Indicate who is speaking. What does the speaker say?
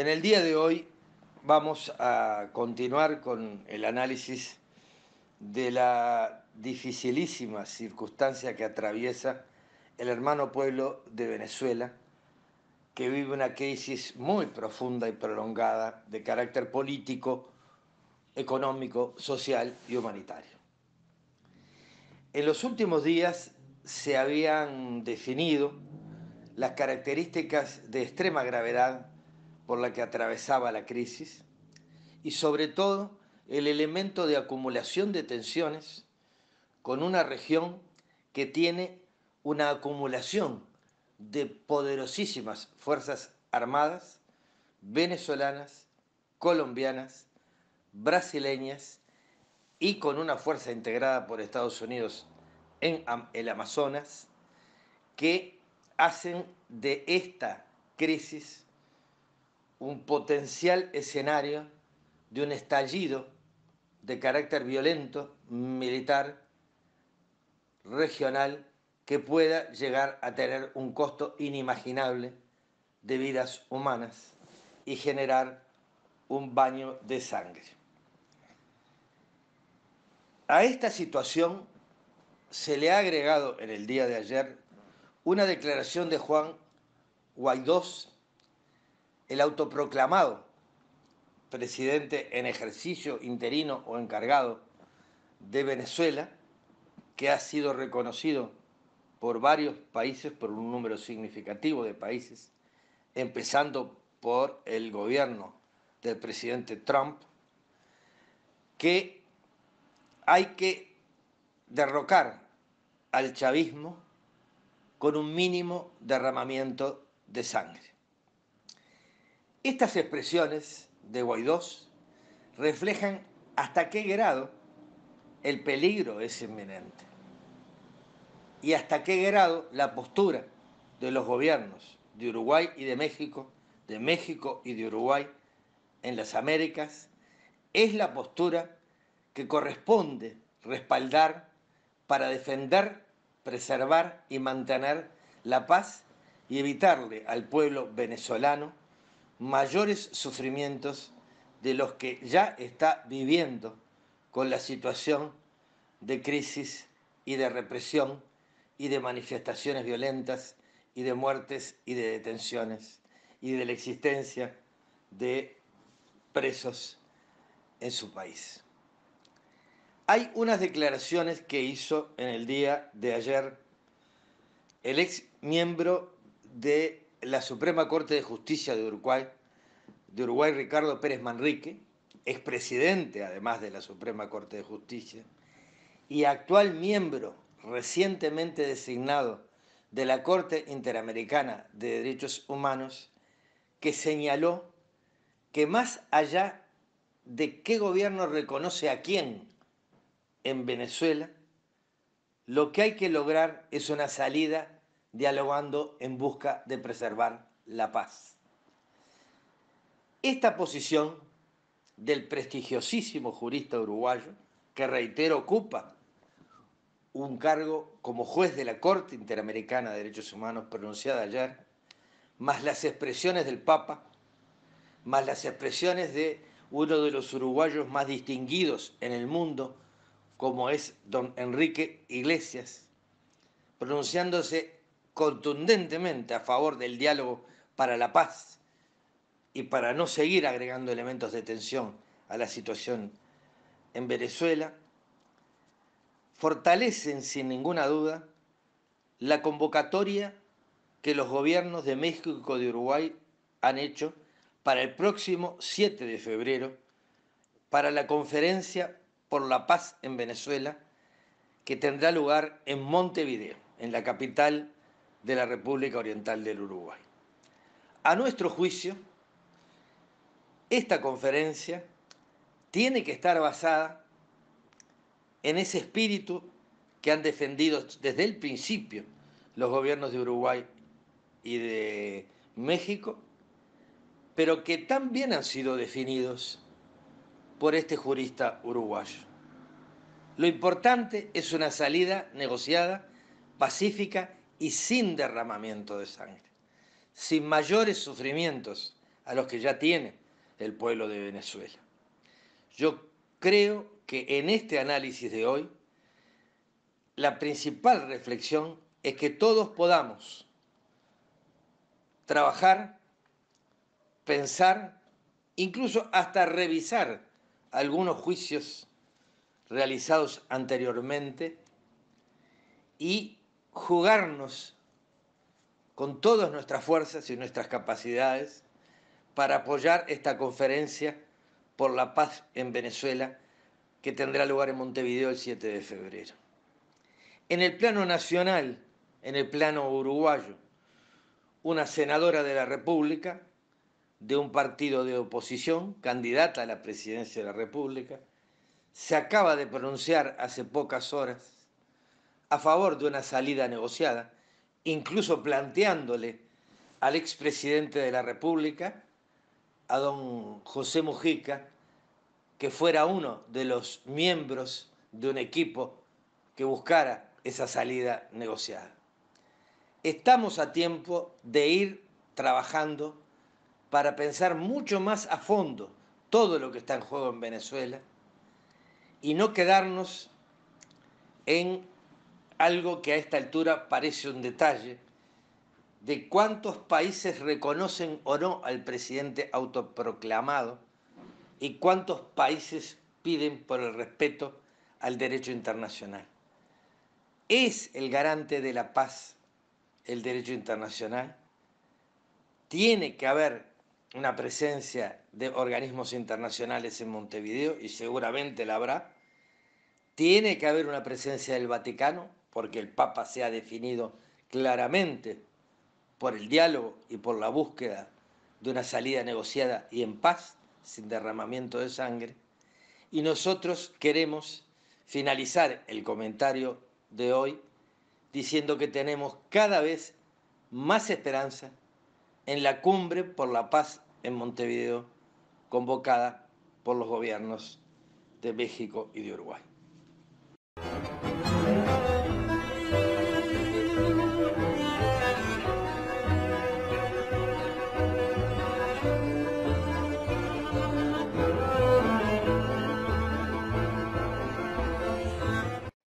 Speaker 1: En el día de hoy vamos a continuar con el análisis de la dificilísima circunstancia que atraviesa el hermano pueblo de Venezuela, que vive una crisis muy profunda y prolongada de carácter político, económico, social y humanitario. En los últimos días se habían definido las características de extrema gravedad por la que atravesaba la crisis y sobre todo el elemento de acumulación de tensiones con una región que tiene una acumulación de poderosísimas fuerzas armadas venezolanas, colombianas, brasileñas y con una fuerza integrada por Estados Unidos en el Amazonas que hacen de esta crisis un potencial escenario de un estallido de carácter violento, militar, regional, que pueda llegar a tener un costo inimaginable de vidas humanas y generar un baño de sangre. A esta situación se le ha agregado en el día de ayer una declaración de Juan Guaidó, el autoproclamado presidente en ejercicio interino o encargado de Venezuela, que ha sido reconocido por varios países, por un número significativo de países, empezando por el gobierno del presidente Trump, que hay que derrocar al chavismo con un mínimo derramamiento de sangre. Estas expresiones de Guaidó reflejan hasta qué grado el peligro es inminente y hasta qué grado la postura de los gobiernos de Uruguay y de México y de Uruguay en las Américas, es la postura que corresponde respaldar para defender, preservar y mantener la paz y evitarle al pueblo venezolano mayores sufrimientos de los que ya está viviendo con la situación de crisis y de represión y de manifestaciones violentas y de muertes y de detenciones y de la existencia de presos en su país. Hay unas declaraciones que hizo en el día de ayer el ex miembro de la Suprema Corte de Justicia de Uruguay, Ricardo Pérez Manrique, expresidente además de la Suprema Corte de Justicia, y actual miembro recientemente designado de la Corte Interamericana de Derechos Humanos, que señaló que más allá de qué gobierno reconoce a quién en Venezuela, lo que hay que lograr es una salida dialogando en busca de preservar la paz. Esta posición del prestigiosísimo jurista uruguayo, que reitero ocupa un cargo como juez de la Corte Interamericana de Derechos Humanos pronunciada ayer, más las expresiones del Papa, más las expresiones de uno de los uruguayos más distinguidos en el mundo, como es don Enrique Iglesias, pronunciándose contundentemente a favor del diálogo para la paz y para no seguir agregando elementos de tensión a la situación en Venezuela, fortalecen sin ninguna duda la convocatoria que los gobiernos de México y de Uruguay han hecho para el próximo 7 de febrero para la Conferencia por la Paz en Venezuela, que tendrá lugar en Montevideo, en la capital de la República Oriental del Uruguay. A nuestro juicio, esta conferencia tiene que estar basada en ese espíritu que han defendido desde el principio los gobiernos de Uruguay y de México, pero que también han sido definidos por este jurista uruguayo. Lo importante es una salida negociada, pacífica y sin derramamiento de sangre, sin mayores sufrimientos a los que ya tiene el pueblo de Venezuela. Yo creo que en este análisis de hoy, la principal reflexión es que todos podamos trabajar, pensar, incluso hasta revisar algunos juicios realizados anteriormente y jugarnos con todas nuestras fuerzas y nuestras capacidades para apoyar esta conferencia por la paz en Venezuela que tendrá lugar en Montevideo el 7 de febrero. En el plano nacional, en el plano uruguayo, una senadora de la República, de un partido de oposición, candidata a la presidencia de la República, se acaba de pronunciar hace pocas horas a favor de una salida negociada, incluso planteándole al expresidente de la República, a don José Mujica, que fuera uno de los miembros de un equipo que buscara esa salida negociada. Estamos a tiempo de ir trabajando para pensar mucho más a fondo todo lo que está en juego en Venezuela y no quedarnos en algo que a esta altura parece un detalle, de cuántos países reconocen o no al presidente autoproclamado y cuántos países piden por el respeto al derecho internacional. ¿Es el garante de la paz el derecho internacional? Tiene que haber una presencia de organismos internacionales en Montevideo, y seguramente la habrá. Tiene que haber una presencia del Vaticano, porque el Papa se ha definido claramente por el diálogo y por la búsqueda de una salida negociada y en paz, sin derramamiento de sangre. Y nosotros queremos finalizar el comentario de hoy diciendo que tenemos cada vez más esperanza en la cumbre por la paz en Montevideo, convocada por los gobiernos de México y de Uruguay.